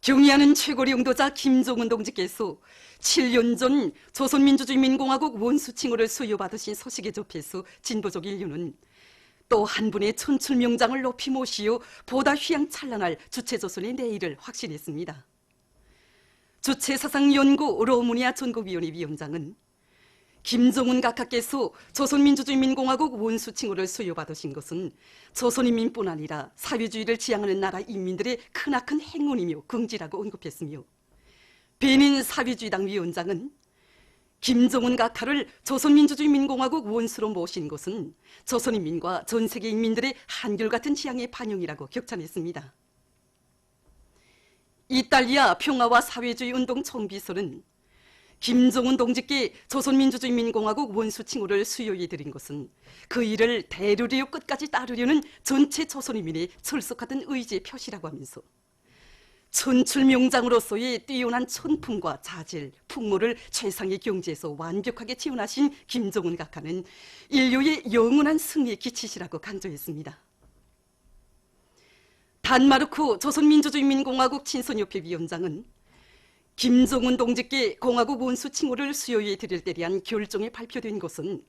경의하는 최고리 용도자 김종은 동지께서 7년 전 조선민주주의민공화국 원수칭호를 수여받으신 소식에 접해서 진보적 인류는 또 한 분의 천출명장을 높이 모시어 보다 휘황찬란할 주체조선의 내일을 확신했습니다. 주체사상연구 로무니아 전국위원회 위원장은 김종은 각하께서 조선민주주의민공화국 원수칭호를 수여받으신 것은 조선인민뿐 아니라 사회주의를 지향하는 나라 인민들의 크나큰 행운이며 긍지라고 언급했으며, 베닌 사회주의당 위원장은 김종은 각하를 조선민주주의민공화국 원수로 모신 것은 조선인민과 전 세계 인민들의 한결같은 지향의 반영이라고 격찬했습니다. 이탈리아 평화와 사회주의 운동 총비서는 김종은 동지께 조선민주주의민공화국 원수칭호를 수여해드린 것은 그 일을 대르리오 끝까지 따르려는 전체 조선인민의 철석하던 의지의 표시라고 하면서 천출명장으로서의 뛰어난 천품과 자질, 풍모를 최상의 경지에서 완벽하게 지원하신 김종은 각하는 인류의 영원한 승리의 기치시라고 강조했습니다. 단마르크 조선민주주의민공화국 친선협회 위원장은 김종은 동지께 공화국 원수 칭호를 수여해 드릴 때 대한 결정이 발표된 것은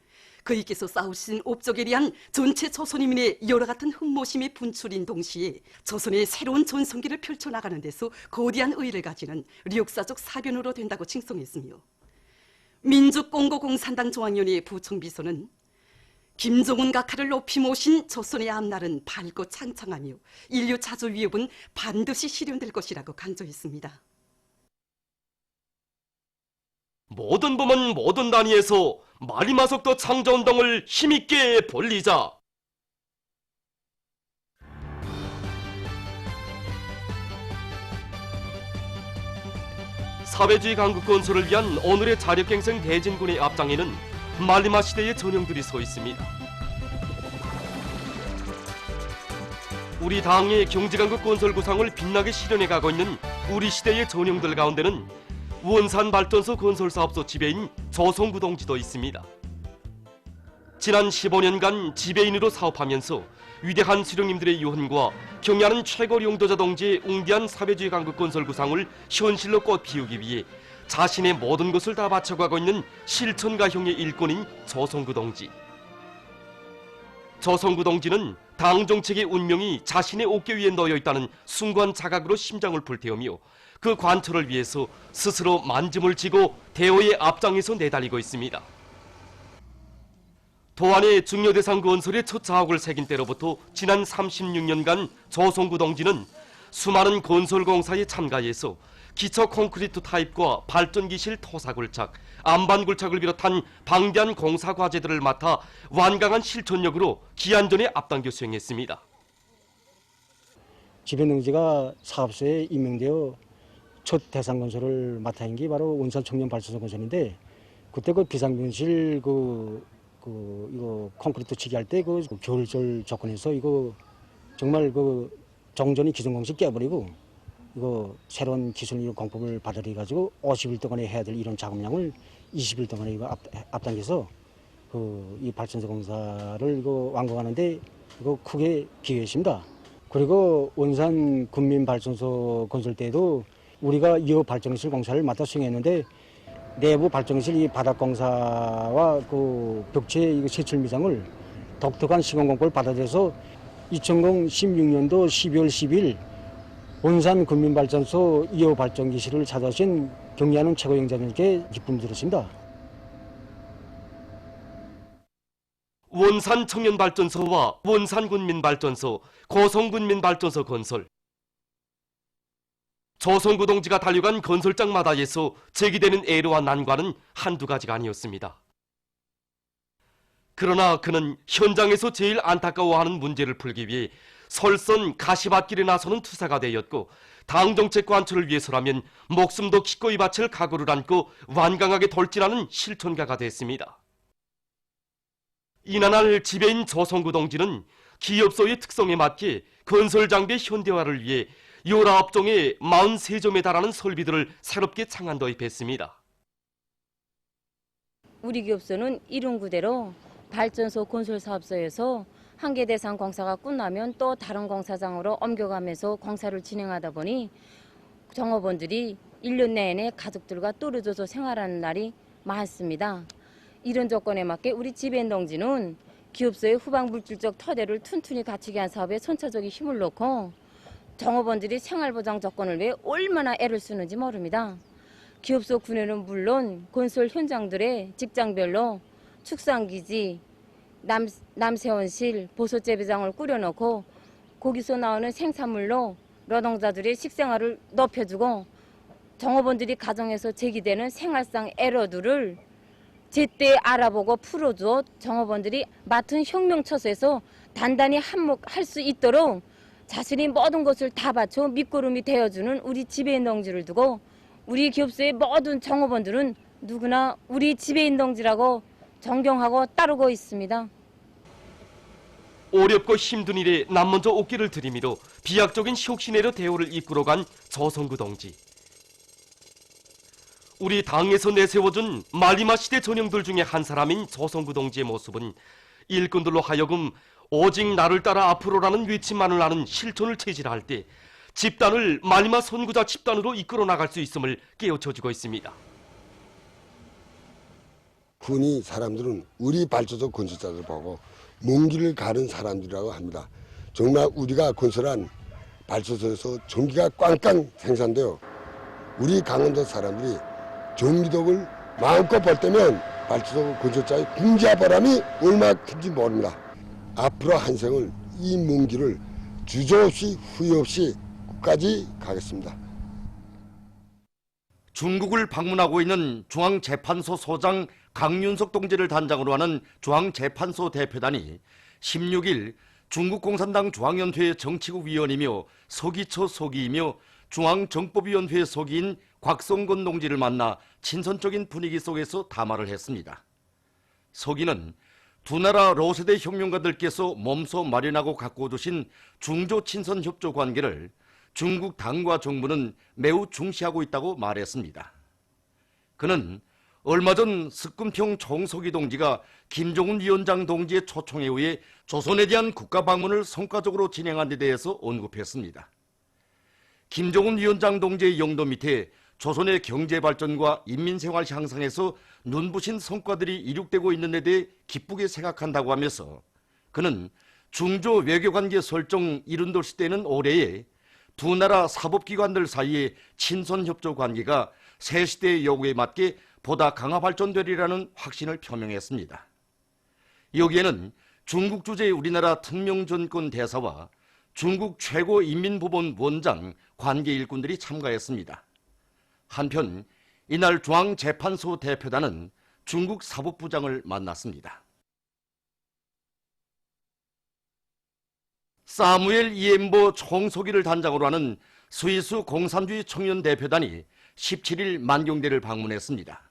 그이께서 싸우신 업적에 대한 전체 조선인민의 여러 같은 흠모심의 분출인 동시에 조선의 새로운 전성기를 펼쳐나가는 데서 거대한 의의를 가지는 역사적 사변으로 된다고 칭송했으며, 민주공고공산당 중앙위원회 부총비서는 김종은 각하를 높이 모신 조선의 앞날은 밝고 창창하며 인류 자주 위협은 반드시 실현될 것이라고 강조했습니다. 모든 범은 모든 단위에서 마리마석도 창조운동을 힘있게 벌리자. 사회주의 강국 건설을 위한 오늘의 자력갱생 대진군의 앞장에는 말리마 시대의 전형들이 서 있습니다. 우리 당의 경제강국 건설 구상을 빛나게 실현해 가고 있는 우리 시대의 전형들 가운데는 원산발전소 건설사업소 지배인 조성구 동지도 있습니다. 지난 15년간 지배인으로 사업하면서 위대한 수령님들의 유언과 경의하는 최고 용도자 동지의 웅대한 사회주의 강국 건설 구상을 현실로 꽃 피우기 위해 자신의 모든 것을 다 바쳐가고 있는 실천가형의 일꾼인 조성구 동지. 조성구 동지는 당 정책의 운명이 자신의 어깨 위에 놓여 있다는 숭고한 자각으로 심장을 불태우며 그 관철을 위해서 스스로 만짐을 지고 대오의 앞장에서 내달리고 있습니다. 도안의 중요대상 건설의 첫 자옥을 새긴 때로부터 지난 36년간 조성구 동지는 수많은 건설공사에 참가해서 기초 콘크리트 타입과 발전기실 토사굴착, 안반굴착을 비롯한 방대한 공사 과제들을 맡아 완강한 실천력으로 기한전에 앞당겨 수행했습니다. 지배인 동지가 사업소에 임명되어 첫 대상 건설을 맡아 한 게 바로 원산 청년 발전소 건설인데, 그때 그 비상변실 이거 콘크리트 치기 할 때 그 겨울철 조건에서 이거 정말 그 정전이 기존 공식 깨버리고 이거 새로운 기술 공법을 받아들여 가지고 50일 동안에 해야 될 이런 작업량을 20일 동안에 이거 앞당겨서 이 발전소 공사를 이거 완공하는데 이거 크게 기여했습니다. 그리고 원산 군민발전소 건설 때도 우리가 2호 발전기실 공사를 맡아 수행했는데, 내부 발전기실 이 바닥공사와 그 벽체 이거 세출 미장을 독특한 시공공법을 받아들여서 2016년도 12월 10일 원산 군민발전소 2호 발전기실을 찾아오신 경의하는 최고 영장님께 기쁨을 드렸습니다. 원산 청년발전소와 원산군민발전소, 고성군민발전소 건설. 조성구 동지가 달려간 건설장마다에서 제기되는 애로와 난관은 한두 가지가 아니었습니다. 그러나 그는 현장에서 제일 안타까워하는 문제를 풀기 위해 설선 가시밭길에 나서는 투사가 되었고, 당정책 관철을 위해서라면 목숨도 기꺼이 바칠 각오를 안고 완강하게 돌진하는 실천가가 됐습니다. 이날 지배인 조성구 동지는 기업소의 특성에 맞게 건설 장비의 현대화를 위해 19종의 43점에 달하는 설비들을 새롭게 창안 도입했습니다. 우리 기업소는 이룬 그대로 발전소 건설 사업소에서 한 개 대상 공사가 끝나면 또 다른 공사장으로 옮겨가면서 공사를 진행하다 보니 정업원들이 1년 내내 가족들과 떨어져서 생활하는 날이 많습니다. 이런 조건에 맞게 우리 지배인 동지는 기업소의 후방물질적 터대를 튼튼히 갖추게 한 사업에 선차적인 힘을 넣고 정업원들이 생활보장 조건을 위해 얼마나 애를 쓰는지 모릅니다. 기업소 군에는 물론 건설 현장들의 직장별로 축산기지, 남세원실, 보소재배장을 꾸려놓고 거기서 나오는 생산물로 노동자들의 식생활을 높여주고 정업원들이 가정에서 제기되는 생활상 에러들을 제때 알아보고 풀어줘 정업원들이 맡은 혁명처소에서 단단히 한몫할 수 있도록 자신이 모든 것을 다 바쳐 밑거름이 되어주는 우리 지배인 동지를 두고 우리 기업소의 모든 정업원들은 누구나 우리 지배인 동지라고 존경하고 따르고 있습니다. 어렵고 힘든 일에 남 먼저 옷길을 들이미로 비약적인 혁신회로 대우를 이끌어간 조성구 동지. 우리 당에서 내세워준 말리마 시대 전형들 중에 한 사람인 조성구 동지의 모습은 일꾼들로 하여금 오직 나를 따라 앞으로라는 외침만을 아는 실천을 체질할 때 집단을 말리마 선구자 집단으로 이끌어 나갈 수 있음을 깨우쳐주고 있습니다. 흔히 사람들은 우리 발전소 건설자들 보고 먼 길을 가는 사람들이라고 합니다. 정말 우리가 건설한 발전소에서 전기가 꽝꽝 생산되어 우리 강원도 사람들이 전기덕을 마음껏 벌 때면 발전소 건설자의 궁지와 보람이 얼마나 큰지 모릅니다. 앞으로 한 생을 이 먼 길을 주저없이 후회 없이 끝까지 가겠습니다. 중국을 방문하고 있는 중앙재판소 소장 강윤석 동지를 단장으로 하는 중앙재판소 대표단이 16일 중국 공산당 중앙연회 정치국 위원이며 서기처 서기이며 중앙정법위원회 서기인 곽성건 동지를 만나 친선적인 분위기 속에서 담화를 했습니다. 서기는 두 나라 러세대 혁명가들께서 몸소 마련하고 가꾸어두신 중조 친선 협조 관계를 중국 당과 정부는 매우 중시하고 있다고 말했습니다. 그는 얼마 전 석금평 총서기 동지가 김정은 위원장 동지의 초청에 의해 조선에 대한 국가 방문을 성과적으로 진행한 데 대해서 언급했습니다. 김정은 위원장 동지의 영도 밑에 조선의 경제 발전과 인민생활 향상에서 눈부신 성과들이 이룩되고 있는 데 대해 기쁘게 생각한다고 하면서 그는 중조 외교관계 설정 70돌 시대는 올해에 두 나라 사법기관들 사이의 친선협조 관계가 새 시대의 요구에 맞게 보다 강화 발전되리라는 확신을 표명했습니다. 여기에는 중국 주재의 우리나라 특명전권 대사와 중국 최고인민법원 원장 관계 일꾼들이 참가했습니다. 한편 이날 중앙재판소 대표단은 중국 사법부장을 만났습니다. 사무엘 이엠보 총서기를 단장으로 하는 스위스 공산주의 청년 대표단이 17일 만경대를 방문했습니다.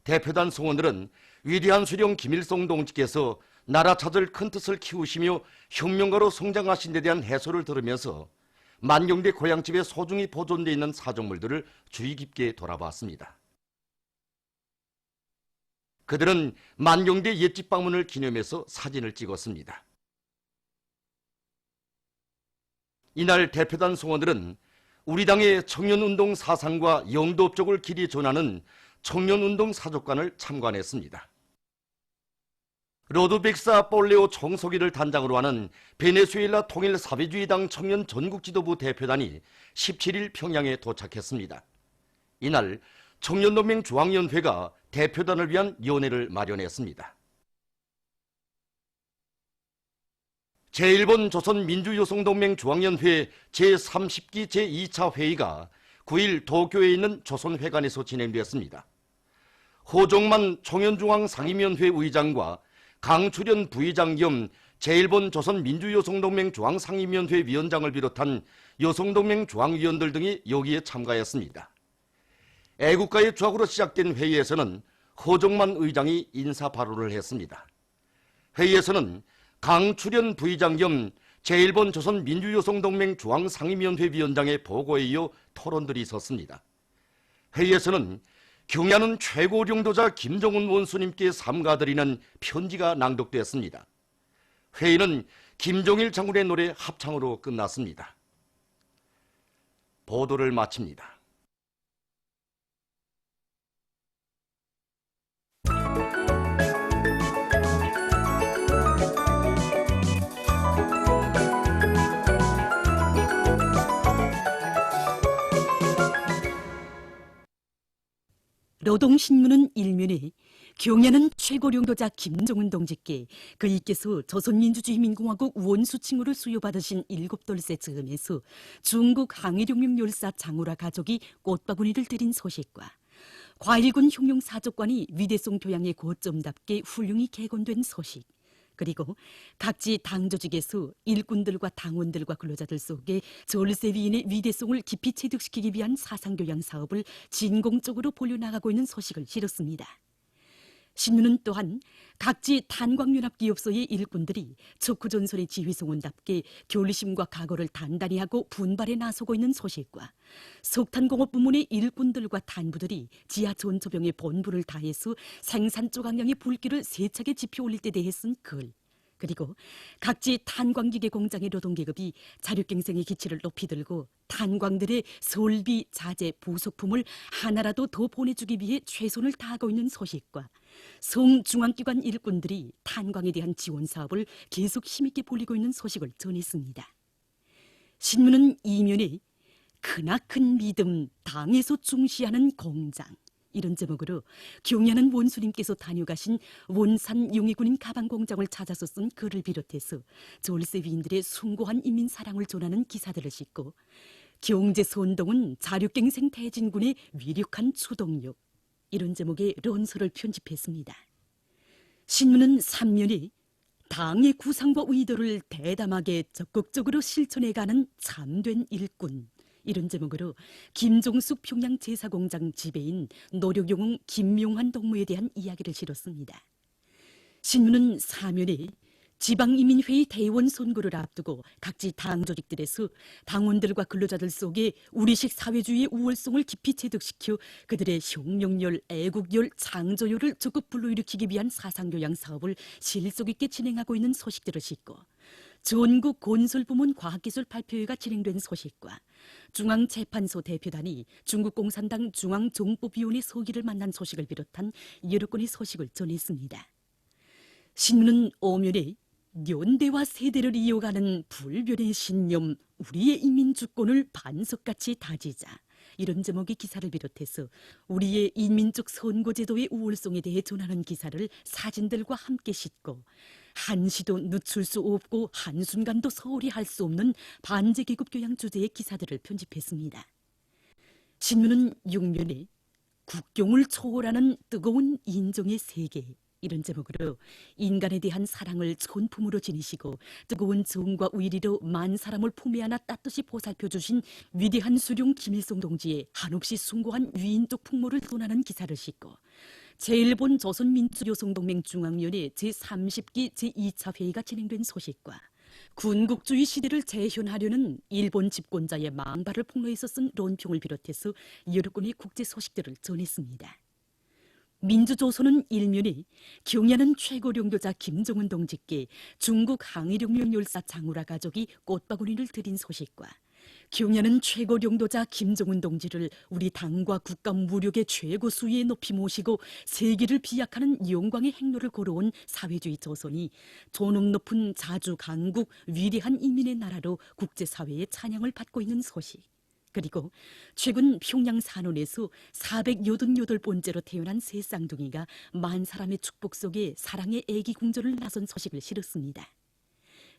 대표단 성원들은 위대한 수령 김일성 동지께서 나라 찾을 큰 뜻을 키우시며 혁명가로 성장하신 데 대한 해설을 들으면서 만경대 고향집에 소중히 보존되어 있는 사정물들을 주의 깊게 돌아봤습니다. 그들은 만경대 옛집 방문을 기념해서 사진을 찍었습니다. 이날 대표단 성원들은 우리 당의 청년운동 사상과 영도 업적을 길이 전하는 청년운동 사족관을 참관했습니다. 로드빅사 볼레오 총서기를 단장으로 하는 베네수엘라 통일사회주의당 청년 전국지도부 대표단이 17일 평양에 도착했습니다. 이날 청년동맹 중앙연회가 대표단을 위한 위원회를 마련했습니다. 제1번 조선민주여성동맹 중앙연회 제30기 제2차 회의가 9일 도쿄에 있는 조선회관에서 진행됐습니다. 호종만 청년중앙 상임위원회 의장과 강출현 부의장 겸 제1번 조선민주여성동맹 중앙상임위원회 위원장을 비롯한 여성동맹 중앙위원들 등이 여기에 참가했습니다. 애국가의 조약으로 시작된 회의에서는 호종만 의장이 인사 발언을 했습니다. 회의에서는 강출현 부의장 겸 제1번 조선민주여성동맹 중앙상임위원회 위원장의 보고에 이어 토론들이 있었습니다. 회의에서는 경야는 최고領導자 김정은 원수님께 삼가드리는 편지가 낭독됐습니다. 회의는 김종일 장군의 노래 합창으로 끝났습니다. 보도를 마칩니다. 노동신문은 일면에 경야는 최고령도자 김정은 동지께 그이께서 조선민주주의민공화국 원수칭호를 수여받으신 7돌째 즈음에서 중국 항해룡룡 열사 장우라 가족이 꽃바구니를 들인 소식과 과일군 흉룡사족관이 위대성 교양의 고점답게 훌륭히 개건된 소식, 그리고 각지 당 조직에서 일꾼들과 당원들과 근로자들 속에 졸세위인의 위대성을 깊이 체득시키기 위한 사상교양 사업을 진공적으로 벌려나가고 있는 소식을 실었습니다. 신문은 또한 각지 탄광연합기업소의 일꾼들이 척후전선의 지휘성원답게 교리심과 각오를 단단히 하고 분발에 나서고 있는 소식과 석탄공업 부문의 일꾼들과 단부들이 지하전초병의 본부를 다해서 생산 조각량의 불길을 세차게 지펴 올릴 때 대해 쓴 글, 그리고 각지 탄광기계 공장의 노동계급이 자력갱생의 기치를 높이 들고 탄광들의 설비, 자재, 부속품을 하나라도 더 보내주기 위해 최선을 다하고 있는 소식과 성중앙기관 일꾼들이 탄광에 대한 지원 사업을 계속 힘있게 벌이고 있는 소식을 전했습니다. 신문은 이면에 크나큰 믿음, 당에서 중시하는 공장, 이런 제목으로 경야는 원수님께서 다녀가신 원산 용의군인 가방공장을 찾아서 쓴 글을 비롯해서 졸세위인들의 숭고한 인민사랑을 전하는 기사들을 싣고 경제선동은 자력갱생 태진군의 위력한 추동력, 이런 제목의 론서를 편집했습니다. 신문은 3면에 당의 구상과 의도를 대담하게 적극적으로 실천해가는 참된 일꾼, 이런 제목으로 김종숙 평양 제사공장 지배인 노력용웅 김용환 동무에 대한 이야기를 실었습니다. 신문은 4면에 지방이민회의 대의원 선거를 앞두고 각지 당 조직들에서 당원들과 근로자들 속에 우리식 사회주의의 우월성을 깊이 체득시켜 그들의 혁명열, 애국열, 창조열을 적극 불러일으키기 위한 사상교양 사업을 실속 있게 진행하고 있는 소식들을 싣고 전국 건설부문 과학기술 발표회가 진행된 소식과 중앙재판소 대표단이 중국 공산당 중앙정법위원회 서기를 만난 소식을 비롯한 여러 건의 소식을 전했습니다. 신문은 5면에 연대와 세대를 이어가는 불변의 신념, 우리의 인민주권을 반석같이 다지자, 이런 제목의 기사를 비롯해서 우리의 인민적 선거제도의 우월성에 대해 전하는 기사를 사진들과 함께 싣고 한시도 늦출 수 없고 한순간도 소홀히 할 수 없는 반제계급 교양 주제의 기사들을 편집했습니다. 신문은 6면에 국경을 초월하는 뜨거운 인정의 세계, 이런 제목으로 인간에 대한 사랑을 손품으로 지니시고 뜨거운 정과 의리로 만 사람을 품에 안아 따뜻이 보살펴 주신 위대한 수령 김일성 동지의 한없이 숭고한 위인적 풍모를 논하는 기사를 싣고 제1본 조선민주여성동맹 중앙위원회 제30기 제2차 회의가 진행된 소식과 군국주의 시대를 재현하려는 일본 집권자의 망발을 폭로해서 쓴 론평을 비롯해서 여러 건의 국제 소식들을 전했습니다. 민주조선은 일면에 경야는 최고령도자 김정은 동지께 중국 항해룡룡 열사 장우라 가족이 꽃바구니를 드린 소식과 경야는 최고령도자 김정은 동지를 우리 당과 국가 무력의 최고 수위에 높이 모시고 세계를 비약하는 영광의 행로를 걸어온 사회주의 조선이 존엄 높은 자주 강국 위대한 인민의 나라로 국제사회의 찬양을 받고 있는 소식, 그리고 최근 평양 산원에서 488번째로 태어난 새 쌍둥이가 만 사람의 축복 속에 사랑의 애기 궁전을 나선 소식을 실었습니다.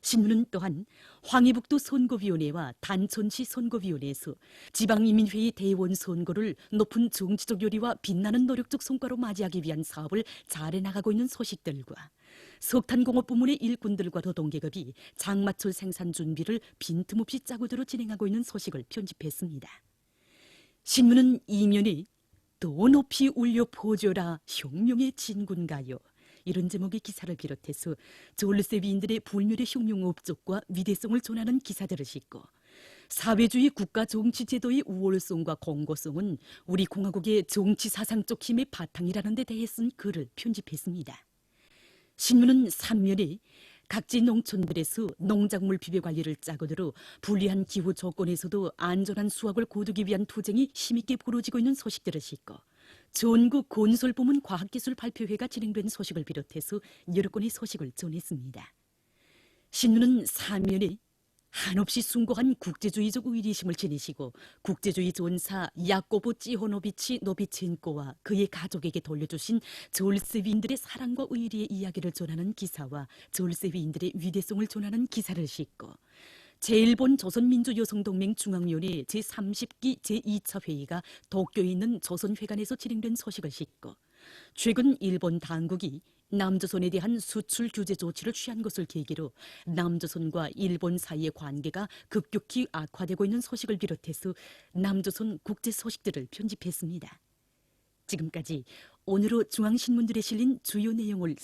신문은 또한 황해북도 선거위원회와 단천시 선거위원회에서 지방이민회의 대의원 선거를 높은 정치적 요리와 빛나는 노력적 성과로 맞이하기 위한 사업을 잘해나가고 있는 소식들과 석탄공업 부문의 일꾼들과 노동계급이 장마철 생산 준비를 빈틈없이 짜고들어 진행하고 있는 소식을 편집했습니다. 신문은 이면에 더 높이 울려 퍼져라 혁명의 진군가요, 이런 제목의 기사를 비롯해서 졸세위인들의 불멸의 혁명 업적과 위대성을 전하는 기사들을 싣고 사회주의 국가 정치 제도의 우월성과 공고성은 우리 공화국의 정치 사상적 힘의 바탕이라는 데 대해 쓴 글을 편집했습니다. 신문은 3면에 각지 농촌들에서 농작물 비료 관리를 짜고으로 불리한 기후 조건에서도 안전한 수확을 거두기 위한 투쟁이 힘있게 벌어지고 있는 소식들을 싣고 전국 건설부문 과학기술 발표회가 진행된 소식을 비롯해서 여러 건의 소식을 전했습니다. 신누는 사면에 한없이 숭고한 국제주의적 의리심을 지니시고 국제주의 전사 야코보 찌호노비치 노비첸코와 그의 가족에게 돌려주신 졸세위인들의 사랑과 의리의 이야기를 전하는 기사와 졸세위인들의 위대성을 전하는 기사를 싣고 제1본 조선민주여성동맹 중앙위원회 제30기 제2차 회의가 도쿄에 있는 조선회관에서 진행된 소식을 싣고 최근 일본 당국이 남조선에 대한 수출 규제 조치를 취한 것을 계기로 남조선과 일본 사이의 관계가 급격히 악화되고 있는 소식을 비롯해서 남조선 국제 소식들을 편집했습니다. 지금까지 오늘의 중앙신문들에 실린 주요 내용을